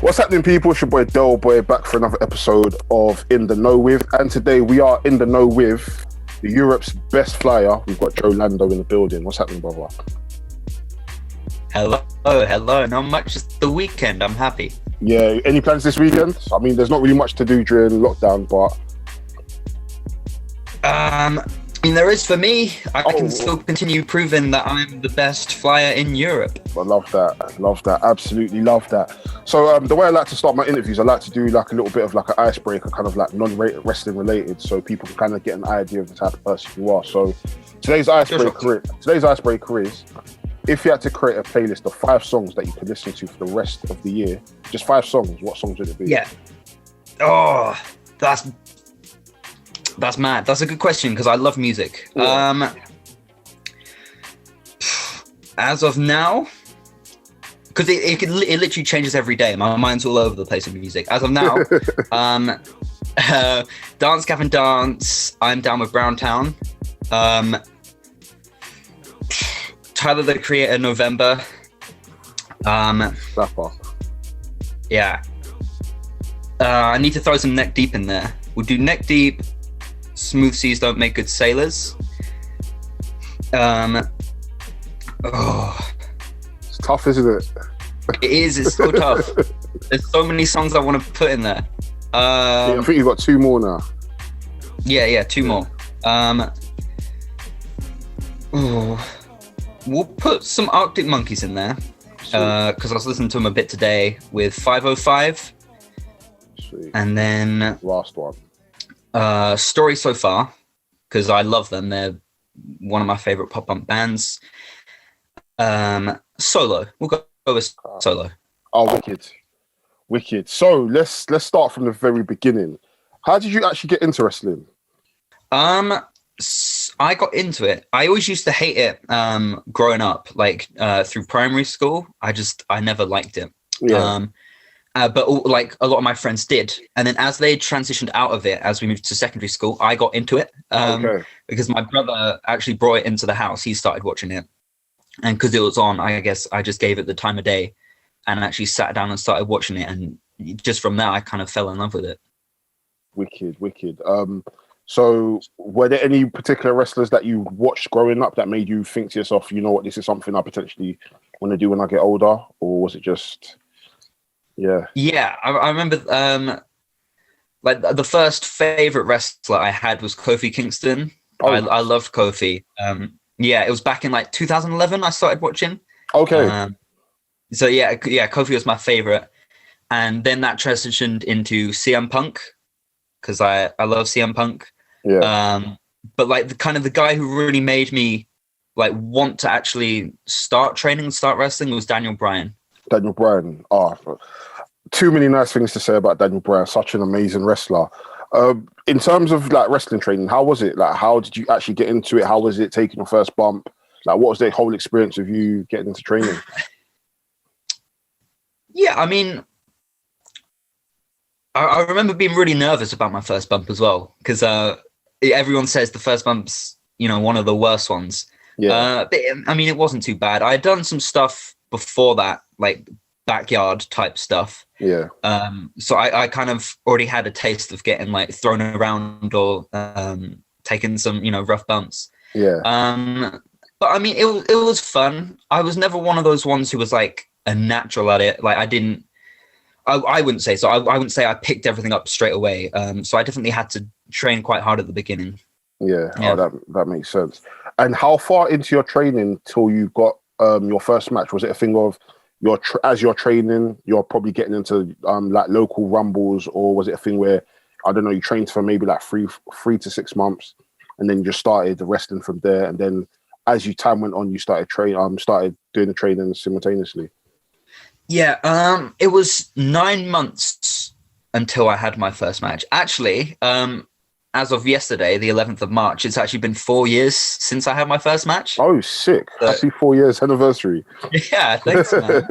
What's happening, people? It's your boy Del Boy back for another episode of In the Know With, and today we are in the know with Europe's best flyer. We've got Joe Lando in the building. What's happening, brother? Hello. Not much. It's the weekend. I'm happy. Yeah. Any plans this weekend? I mean, there's not really much to do during lockdown, but I mean, there is for me. I can still continue proving that I'm the best flyer in Europe. I love that. Absolutely love that. So the way I like to start my interviews, I like to do like a little bit of like an icebreaker, kind of like non-wrestling related, so people can kind of get an idea of the type of person you are. So today's icebreaker is, if you had to create a playlist of 5 songs that you could listen to for the rest of the year, just 5 songs, what songs would it be? Yeah. Oh, that's mad. That's a good question because I love music. Yeah. As of now, because it literally changes every day. My mind's all over the place with music. As of now, Dance Gavin Dance, I'm Down with Browntown, Tyler the Creator, November. Yeah. I need to throw some Neck Deep in there. We'll do Neck Deep. Smooth Seas Don't Make Good Sailors. It's tough, isn't it? It is. It's so tough. There's so many songs I want to put in there. I think you've got 2 more now. Yeah, 2 more. We'll put some Arctic Monkeys in there because I was listening to them a bit today with 505. Sweet. And then last one. Story So Far, because I love them. They're one of my favorite pop punk bands. Solo. We'll go with Solo. Oh, wicked. So let's start from the very beginning. How did you actually get into wrestling? I got into it. I always used to hate it growing up, like through primary school. I never liked it. Yeah. But like a lot of my friends did. And then as they transitioned out of it, as we moved to secondary school, I got into it because my brother actually brought it into the house. He started watching it. And because it was on, I guess I just gave it the time of day and actually sat down and started watching it. And just from there, I kind of fell in love with it. Wicked. So were there any particular wrestlers that you watched growing up that made you think to yourself, you know what, this is something I potentially want to do when I get older? Or was it just... Yeah, I remember like the first favorite wrestler I had was Kofi Kingston. I loved Kofi. It was back in like 2011 I started watching. Okay. So Kofi was my favorite, and then that transitioned into CM Punk because I love CM Punk. Yeah. But like the guy who really made me like want to actually start training and start wrestling was Daniel Bryan. Too many nice things to say about Daniel Bryan. Such an amazing wrestler. In terms of like wrestling training, how was it? Like, how did you actually get into it? How was it taking your first bump? Like, what was the whole experience of you getting into training? Yeah, I mean, I remember being really nervous about my first bump as well because everyone says the first bump's one of the worst ones. Yeah. But, I mean, it wasn't too bad. I had done some stuff before that, like backyard type stuff. Yeah. So I kind of already had a taste of getting like thrown around or taking some rough bumps. Yeah. But I mean, it was fun. I was never one of those ones who was like a natural at it. Like I wouldn't say so. I wouldn't say I picked everything up straight away. So I definitely had to train quite hard at the beginning. Yeah. Oh, that makes sense. And how far into your training till you got your first match? Was it a thing of as you're training, you're probably getting into like local rumbles, or was it a thing where, I don't know, you trained for maybe like 3 to 6 months and then you just started wrestling from there, and then as time went on, you started doing the training simultaneously? Yeah, it was 9 months until I had my first match. Actually, as of yesterday, the 11th of March, it's actually been 4 years since I had my first match. Oh, sick. Happy 4 years anniversary. Yeah, thanks, man.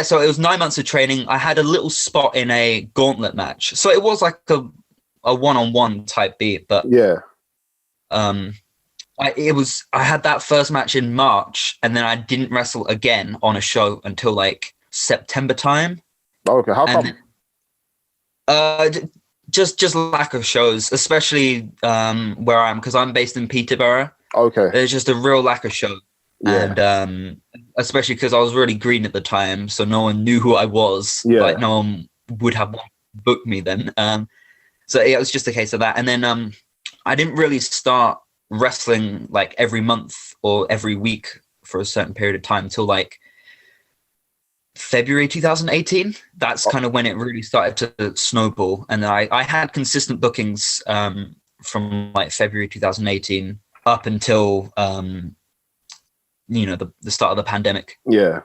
So it was 9 months of training. I had a little spot in a gauntlet match. So it was like a one-on-one type beat, but yeah. I had that first match in March, and then I didn't wrestle again on a show until like September time. Okay, how come? Just lack of shows, especially where I am, because I'm based in Peterborough. Okay. There's just a real lack of shows. Yeah. And especially because I was really green at the time, so no one knew who I was. Yeah. Like no one would have booked me then. So it was just a case of that. And then I didn't really start wrestling like every month or every week for a certain period of time until like February 2018. That's kind of when it really started to snowball. And I had consistent bookings from like February 2018 up until the start of the pandemic. Yeah.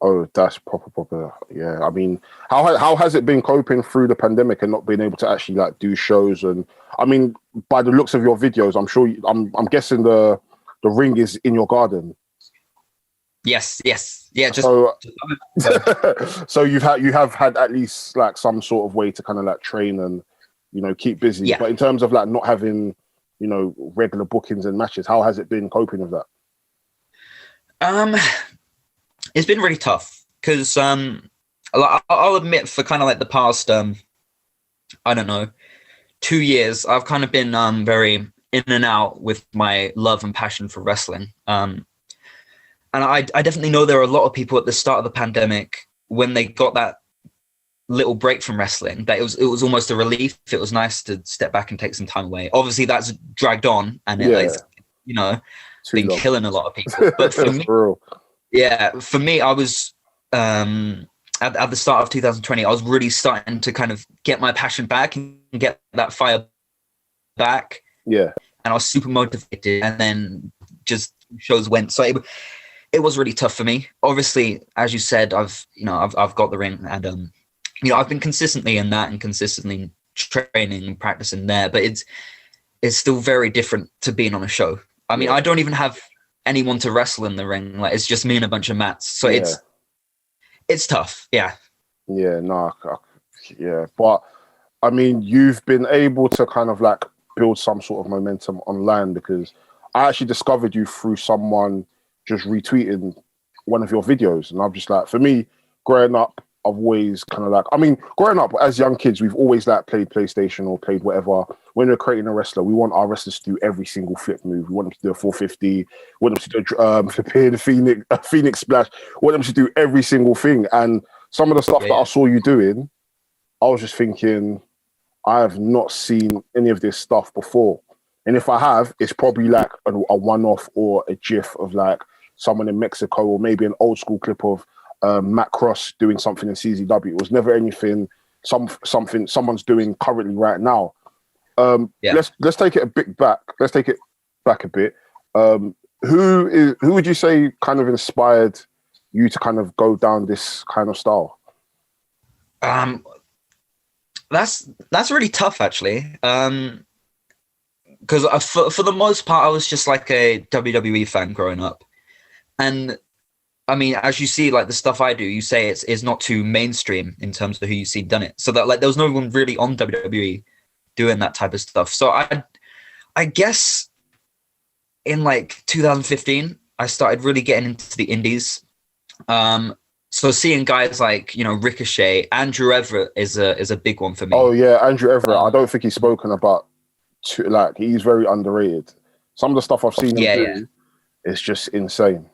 Oh, that's proper. Yeah. I mean, how has it been coping through the pandemic and not being able to actually like do shows? And I mean, by the looks of your videos, I'm sure I'm guessing the ring is in your garden. Yes. Yeah. Just so you have had at least like some sort of way to kind of like train and keep busy. Yeah. But in terms of like not having regular bookings and matches, how has it been coping with that? It's been really tough because I'll admit for kind of like the past 2 years I've kind of been very in and out with my love and passion for wrestling. And I definitely know there are a lot of people at the start of the pandemic when they got that little break from wrestling that it was almost a relief. It was nice to step back and take some time away. Obviously that's dragged on and it's been killing a lot of people. But for me, for me, I was at the start of 2020, I was really starting to kind of get my passion back and get that fire back. Yeah. And I was super motivated, and then just shows went. So it was really tough for me. Obviously, as you said, I've got the ring, and I've been consistently in that and consistently training and practicing there. But it's still very different to being on a show. I mean, I don't even have anyone to wrestle in the ring. Like it's just me and a bunch of mats. So it's tough. Yeah. Yeah. No. Yeah. But I mean, you've been able to kind of like build some sort of momentum online, because I actually discovered you through someone just retweeting one of your videos. And I'm just like, for me, growing up, I've always kind of like, I mean, growing up as young kids, we've always like played PlayStation or played whatever. When we're creating a wrestler, we want our wrestlers to do every single flip move. We want them to do a 450. We want them to do the Phoenix splash. We want them to do every single thing. And some of the stuff that I saw you doing, I was just thinking, I have not seen any of this stuff before. And if I have, it's probably like a one-off or a gif of like someone in Mexico, or maybe an old school clip of Matt Cross doing something in CZW. It was never anything something someone's doing currently right now. Let's take it a bit back. Let's take it back a bit. Who would you say kind of inspired you to kind of go down this kind of style? That's really tough, actually. Because for the most part, I was just like a WWE fan growing up, and I mean, as you see, like the stuff I do, you say it's not too mainstream in terms of who you see done it. So that like there was no one really on WWE doing that type of stuff. So I guess in like 2015, I started really getting into the indies. So seeing guys like Ricochet, Andrew Everett is a big one for me. Oh yeah, Andrew Everett. I don't think he's spoken about. Like he's very underrated. Some of the stuff I've seen him do, it's just insane.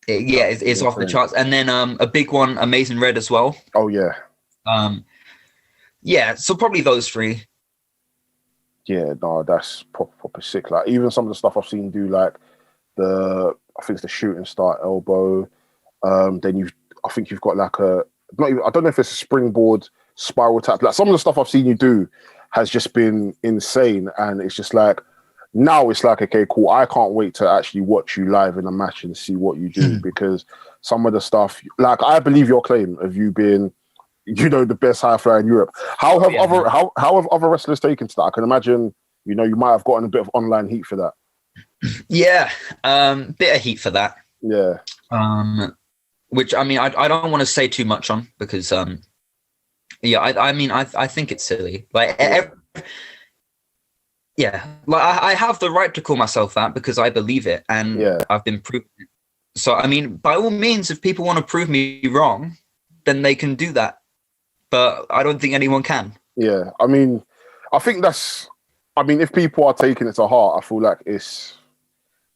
It's off the charts. And then a big one, Amazing Red as well. Oh yeah. So probably those three. Yeah, no, that's proper sick. Like even some of the stuff I've seen do, like I think it's the shooting star elbow. Then I think you've got like I don't know if it's a springboard spiral tap. Like some of the stuff I've seen you do has just been insane, and it's just like now it's like, okay, cool. I can't wait to actually watch you live in a match and see what you do, because some of the stuff, like I believe your claim of you being, the best high flyer in Europe. How have other wrestlers taken to that? I can imagine, you might have gotten a bit of online heat for that. Yeah, bit of heat for that. Yeah. Which I mean, I don't want to say too much on, because I think it's silly. Like, like I have the right to call myself that because I believe it, and I've been proven it. So I mean, by all means, if people want to prove me wrong, then they can do that. But I don't think anyone can. Yeah, I mean, I think that's. I mean, if people are taking it to heart, I feel like it's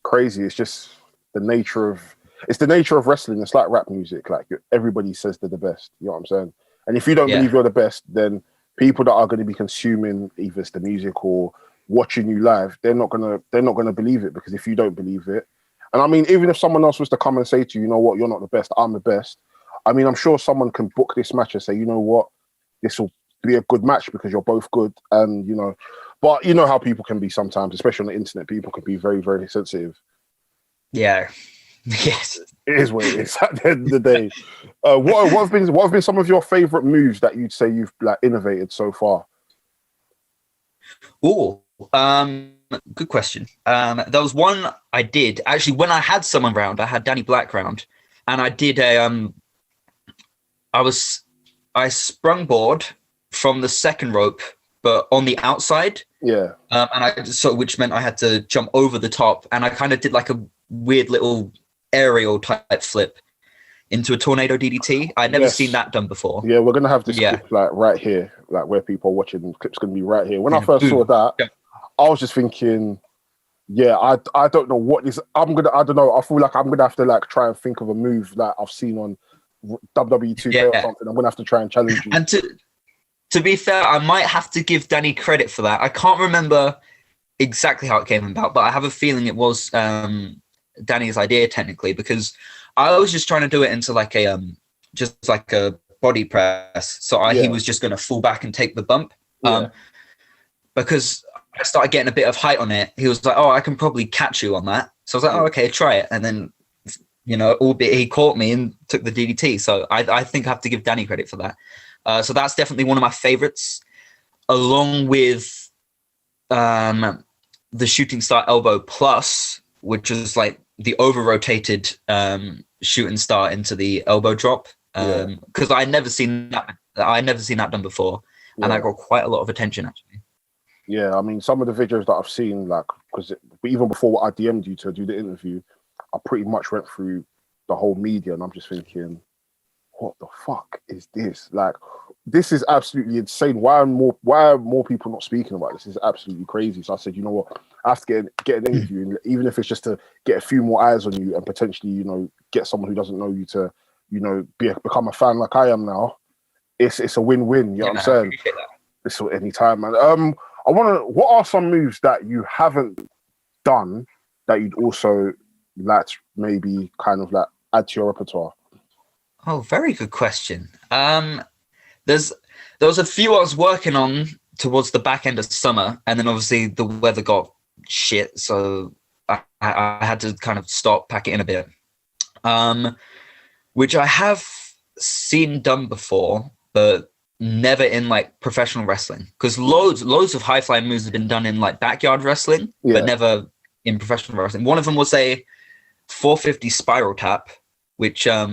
crazy. It's just the nature of. It's the nature of wrestling. It's like rap music. Like everybody says they're the best. You know what I'm saying? And if you don't believe you're the best, then people that are going to be consuming either it's the music or watching you live, they're not gonna believe it, because if you don't believe it, and I mean, even if someone else was to come and say to you, you know what, you're not the best, I'm the best. I mean, I'm sure someone can book this match and say, you know what, this will be a good match because you're both good, and you know, but you know how people can be sometimes, especially on the internet. People can be very, very sensitive. Yeah. Yes. It is what it is at the end of the day. What have been some of your favorite moves that you'd say you've like innovated so far? Oh, good question. There was one I did actually when I had someone round. I had Danny Black round, and I did I sprung board from the second rope, but on the outside. Yeah. Which meant I had to jump over the top, and I kind of did like a weird little aerial type flip into a tornado DDT. I'd never seen that done before. Yeah, we're gonna have this clip like right here, like where people are watching. The clip's gonna be right here. When I first saw that, I was just thinking, yeah, I don't know what this. I don't know. I feel like I'm gonna have to like try and think of a move that I've seen on WWE 2K or something. I'm gonna have to try and challenge you. And to be fair, I might have to give Danny credit for that. I can't remember exactly how it came about, but I have a feeling it was Danny's idea technically, because I was just trying to do it into like a just like a body press. So he was just going to fall back and take the bump. Because I started getting a bit of height on it. He was like, "Oh, I can probably catch you on that." So I was like, "Oh, okay, try it." And then, you know, albeit he caught me and took the DDT. So I think I have to give Danny credit for that. So that's definitely one of my favorites, along with the shooting star elbow plus, which is like the over rotated shooting star into the elbow drop. Because I'd never seen that done before, and I got quite a lot of attention actually. Yeah, I mean, some of the videos that I've seen, like, because even before I DM'd you to do the interview, I pretty much went through the whole media, and I'm just thinking, what the fuck is this? Like, this is absolutely insane. Why are more people not speaking about this? This is absolutely crazy. So I said, you know what, I have to get an interview, and even if it's just to get a few more eyes on you and potentially, you know, get someone who doesn't know you to, you know, become a fan like I am now. It's a win-win. You know what I'm saying? It's any time, man. What are some moves that you haven't done that you'd also like to maybe kind of like add to your repertoire? Oh, very good question. There was a few I was working on towards the back end of summer, and then obviously the weather got shit, so I had to kind of stop, pack it in a bit. Which I have seen done before, but never in like professional wrestling, because loads of high flying moves have been done in like backyard wrestling, but never in professional wrestling. One of them was a 450 spiral tap, which I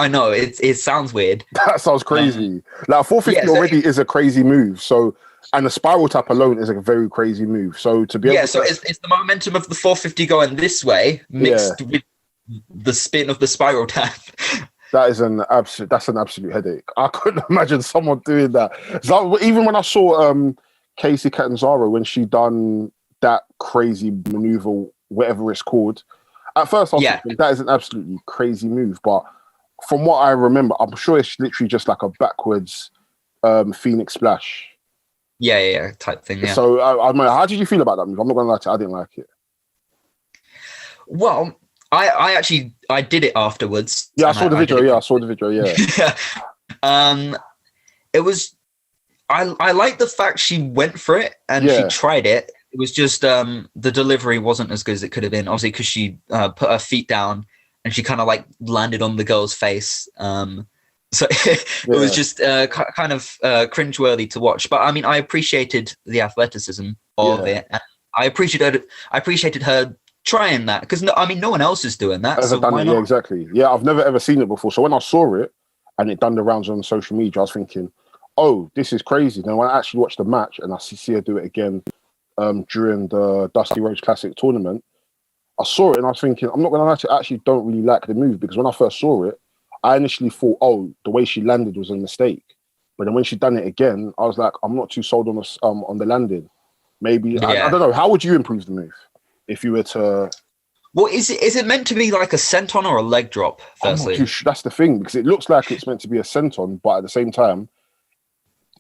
know it sounds weird. That sounds crazy. Like 450 already is a crazy move. So, and the spiral tap alone is a very crazy move. So to be able so it's the momentum of the 450 going this way mixed with the spin of the spiral tap. That's an absolute headache. I couldn't imagine someone doing that. So even when I saw Casey Catanzaro when she done that crazy maneuver, whatever it's called, at first I was thinking that is an absolutely crazy move. But from what I remember, I'm sure it's literally just like a backwards Phoenix splash. Yeah, type thing. Yeah. So I mean, how did you feel about that move? I'm not gonna lie to you, I didn't like it. Well, I did it afterwards. Yeah, I saw the video. Yeah. It was. I like the fact she went for it and she tried it. It was just the delivery wasn't as good as it could have been, obviously, because she put her feet down and she kind of like landed on the girl's face. So it was just kind of cringeworthy to watch. But I mean, I appreciated the athleticism of it. And I appreciated her trying that, because no one else is doing that. So why not? Yeah, exactly. Yeah, I've never ever seen it before. So when I saw it and it done the rounds on social media, I was thinking, oh, this is crazy. Then when I actually watched the match and I see her do it again during the Dusty Rhodes Classic tournament, I saw it and I was thinking, I'm not going to lie to you, I actually don't really like the move, because when I first saw it, I initially thought, oh, the way she landed was a mistake. But then when she done it again, I was like, I'm not too sold on the landing. Maybe I don't know. How would you improve the move if you were to? Well, is it meant to be like a senton or a leg drop? Firstly, that's the thing, because it looks like it's meant to be a senton, but at the same time,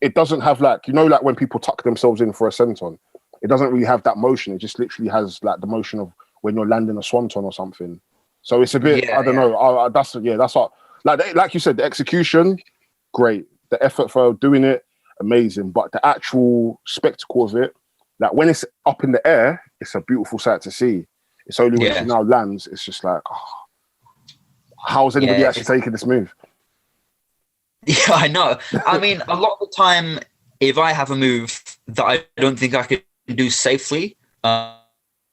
it doesn't have like like when people tuck themselves in for a senton, it doesn't really have that motion. It just literally has like the motion of when you're landing a swanton or something. So it's a bit I don't know. That's what like you said, the execution, great. The effort for doing it, amazing. But the actual spectacle of it, like when it's up in the air, it's a beautiful sight to see. It's only when she now lands, it's just like, how's anybody actually taking this move? Yeah, I know. I mean, a lot of the time, if I have a move that I don't think I can do safely, but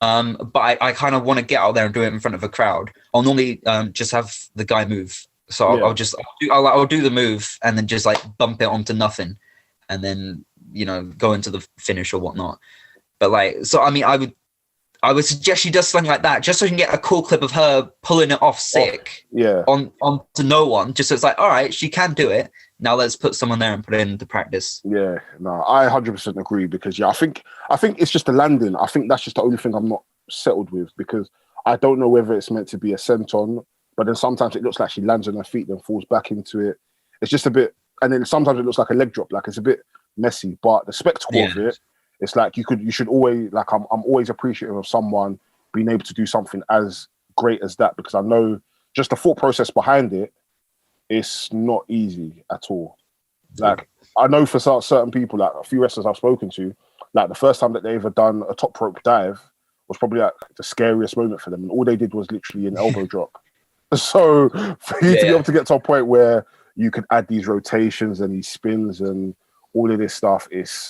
I kind of want to get out there and do it in front of a crowd, I'll normally just have the guy move. So I'll do the move and then just like bump it onto nothing, and then go into the finish or whatnot. But like, so I mean, I would suggest she does something like that, just so you can get a cool clip of her pulling it off sick. Onto no one, just so it's like, all right, she can do it. Now let's put someone there and put it into practice. Yeah, no, I 100% agree, because I think it's just the landing. I think that's just the only thing I'm not settled with, because I don't know whether it's meant to be a senton, but then sometimes it looks like she lands on her feet, then falls back into it. It's just a bit, and then sometimes it looks like a leg drop, like it's a bit messy. But the spectacle of it, it's like you should always, like, I'm always appreciative of someone being able to do something as great as that, because I know just the thought process behind it, it's not easy at all. Like, I know for certain people, like a few wrestlers I've spoken to, like the first time that they ever done a top rope dive was probably like the scariest moment for them, and all they did was literally an elbow drop. So for you to be able to get to a point where you can add these rotations and these spins and all of this stuff,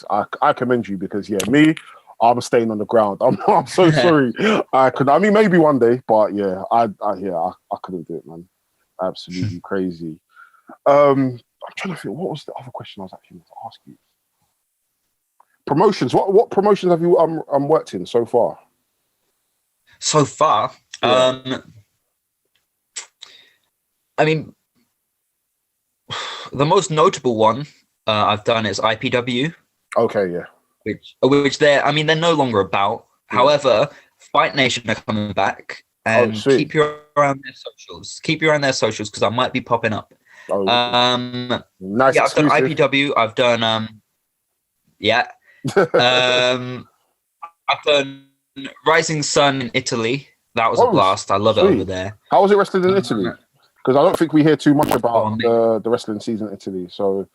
I commend you, because me, I'm staying on the ground. I'm so sorry. I mean, maybe one day, but I couldn't do it, man. Absolutely crazy. I'm trying to think, what was the other question I was actually going to ask you? Promotions. What promotions have you worked in so far? So far, I mean, the most notable one I've done is IPW. Okay, yeah. Which they're no longer about. Yeah. However, Fight Nation are coming back, and keep your eye on their socials. Keep your eye on their socials, because I might be popping up. Nice. Yeah, I've done IPW. I've done I've done Rising Sun in Italy. That was a blast. I love it over there. How was it wrestling in Italy? Because I don't think we hear too much about the wrestling season in Italy. So,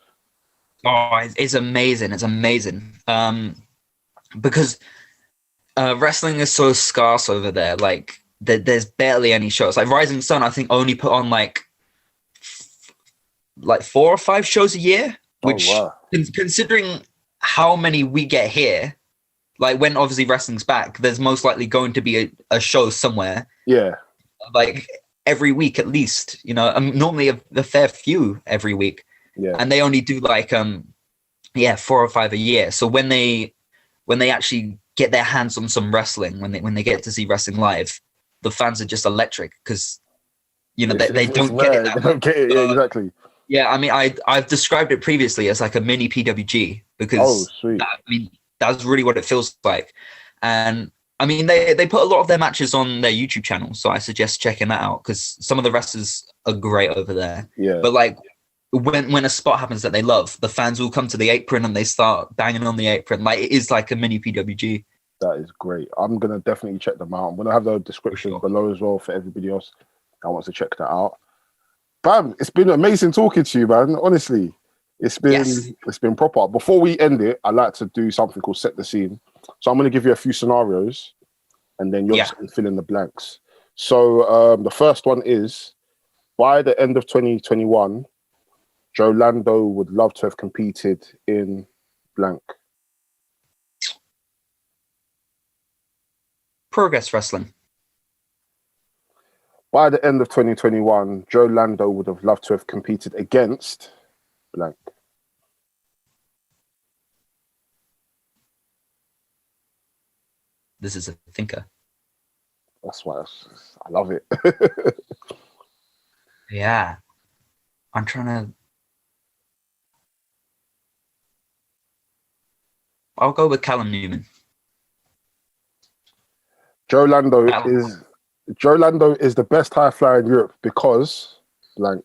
it's amazing. It's amazing. Because wrestling is so scarce over there. Like, there's barely any shows. Like Rising Sun, I think only put on like 4 or 5 shows a year, which considering how many we get here, like when obviously wrestling's back, there's most likely going to be a show somewhere. Yeah. Like every week at least, normally a fair few every week. Yeah. And they only do like 4 or 5 a year. So when they actually get their hands on some wrestling, when they get to see wrestling live, the fans are just electric, because they don't get it. They don't get it. Yeah, exactly. Yeah, I mean, I've described it previously as like a mini PWG, because that's really what it feels like. And I mean, they put a lot of their matches on their YouTube channel, so I suggest checking that out, because some of the wrestlers are great over there. Yeah. But like when a spot happens that they love, the fans will come to the apron and they start banging on the apron. Like, it is like a mini PWG. That is great. I'm gonna definitely check them out. I'm gonna have the description below as well for everybody else that wants to check that out. Bam, it's been amazing talking to you, man. Honestly, it's been proper. Before we end it, I like to do something called set the scene. So I'm going to give you a few scenarios, and then you're just going to fill in the blanks. So the first one is, by the end of 2021, Joe Lando would love to have competed in blank. Progress Wrestling. By the end of 2021, Joe Lando would have loved to have competed against blank. This is a thinker. That's why I love it. Yeah. I'm trying to. I'll go with Callum Newman. Joe Lando is the best high flyer in Europe because blank.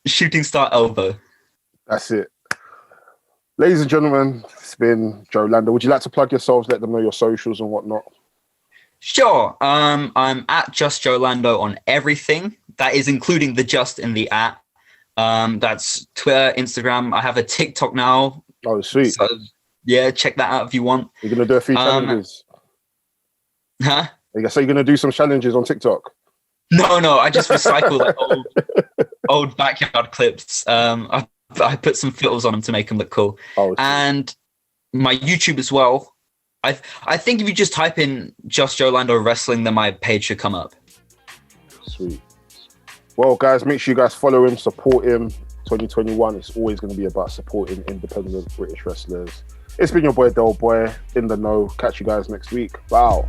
Shooting star elbow. That's it. Ladies and gentlemen, it's been Joe Lando. Would you like to plug yourselves, let them know your socials and whatnot? Sure. I'm at Just Joe Lando on everything. That is including the just in the at. That's Twitter, Instagram. I have a TikTok now. Oh, sweet. So, yeah, check that out if you want. You're going to do a few challenges? Huh? You're going to do some challenges on TikTok? No. I just recycle like old backyard clips. I put some filters on them to make them look cool. Oh, and my YouTube as well. I think if you just type in Just Joe Lando Wrestling, then my page should come up. Sweet. Well, guys, make sure you guys follow him, support him. 2021, it's always going to be about supporting independent British wrestlers. It's been your boy, Del Boy, in the know. Catch you guys next week. Wow.